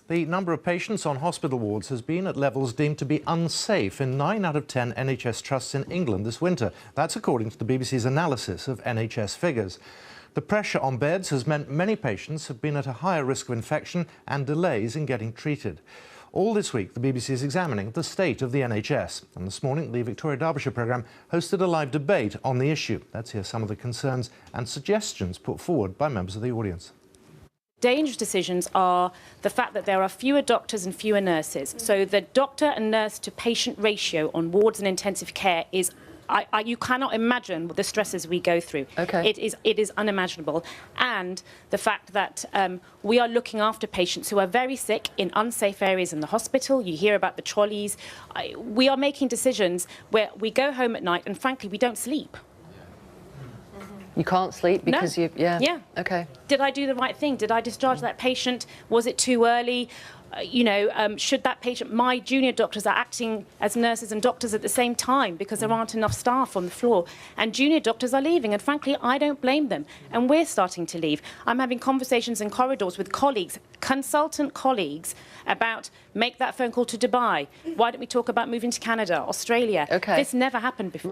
The number of patients on hospital wards has been at levels deemed to be unsafe in 9 out of 10 NHS trusts in England this winter. That's according to the BBC's analysis of NHS figures. The pressure on beds has meant many patients have been at a higher risk of infection and delays in getting treated. All this week, the BBC is examining the state of the NHS. And this morning, the Victoria Derbyshire programme hosted a live debate on the issue. Let's hear some of the concerns and suggestions put forward by members of the audience. Dangerous decisions are the fact that there are fewer doctors and fewer nurses. So the doctor and nurse to patient ratio on wards and intensive care is you cannot imagine the stresses we go through. Okay. It is unimaginable. And the fact that we are looking after patients who are very sick in unsafe areas in the hospital. You hear about the trolleys. We are making decisions where we go home at night and, frankly, we don't sleep. You can't sleep because no. Yeah. Okay. Did I do the right thing? Did I discharge that patient? Was it too early? Should that patient... My junior doctors are acting as nurses and doctors at the same time because there aren't enough staff on the floor. And junior doctors are leaving. And frankly, I don't blame them. And we're starting to leave. I'm having conversations in corridors with colleagues, consultant colleagues, about make that phone call to Dubai. Why don't we talk about moving to Canada, Australia? Okay. This never happened before.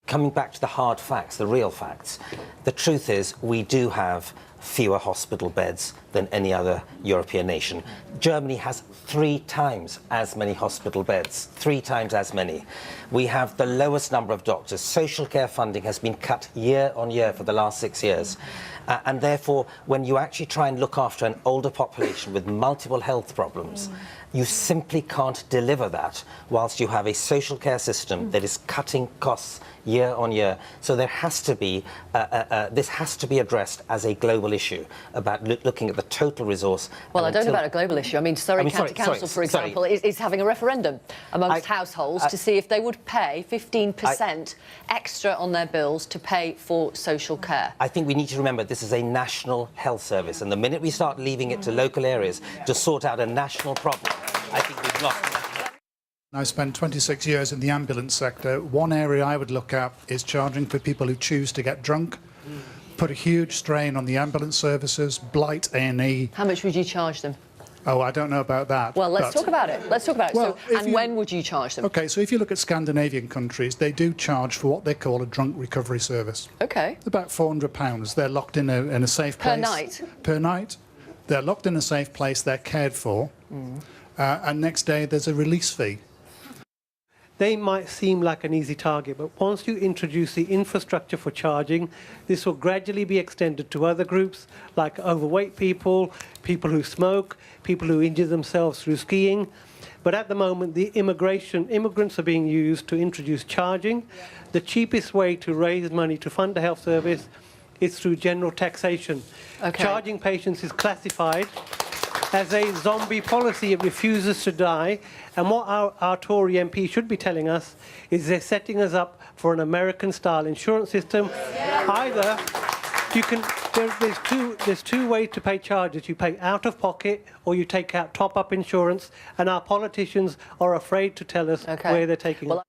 Coming back to the hard facts, the real facts, the truth is we do have fewer hospital beds than any other European nation. Germany has 3 times as many hospital beds, 3 times as many. We have the lowest number of doctors. Social care funding has been cut year on year for the last 6 years. And therefore, when you actually try and look after an older population with multiple health problems, you simply can't deliver that whilst you have a social care system that is cutting costs year on year. So there has to be, this has to be addressed as a global issue about looking at the total resource. Well, I don't know about a global issue. I mean, Surrey County Council, for example, is having a referendum amongst households to see if they would pay 15% extra on their bills to pay for social care. I think we need to remember this is a national health service, and the minute we start leaving it to local areas to sort out a national problem, I think we've lost it. I've spent 26 years in the ambulance sector. One area I would look at is charging for people who choose to get drunk. Put a huge strain on the ambulance services, blight A&E. How much would you charge them? Oh, I don't know about that. Well, let's talk about it. Let's talk about it. Well, when would you charge them? OK, so if you look at Scandinavian countries, they do charge for what they call a drunk recovery service. OK. About £400. They're locked in a safe place. Per night? Per night. They're locked in a safe place, they're cared for, and next day there's a release fee. They might seem like an easy target, but once you introduce the infrastructure for charging, this will gradually be extended to other groups like overweight people, people who smoke, people who injure themselves through skiing. But at the moment, the immigrants are being used to introduce charging. The cheapest way to raise money to fund a health service is through general taxation. Okay. Charging patients is classified as a zombie policy. It refuses to die. And what our Tory MP should be telling us is they're setting us up for an American-style insurance system. Either you can, there's two ways to pay charges. You pay out of pocket or you take out top-up insurance, and our politicians are afraid to tell us where they're taking it.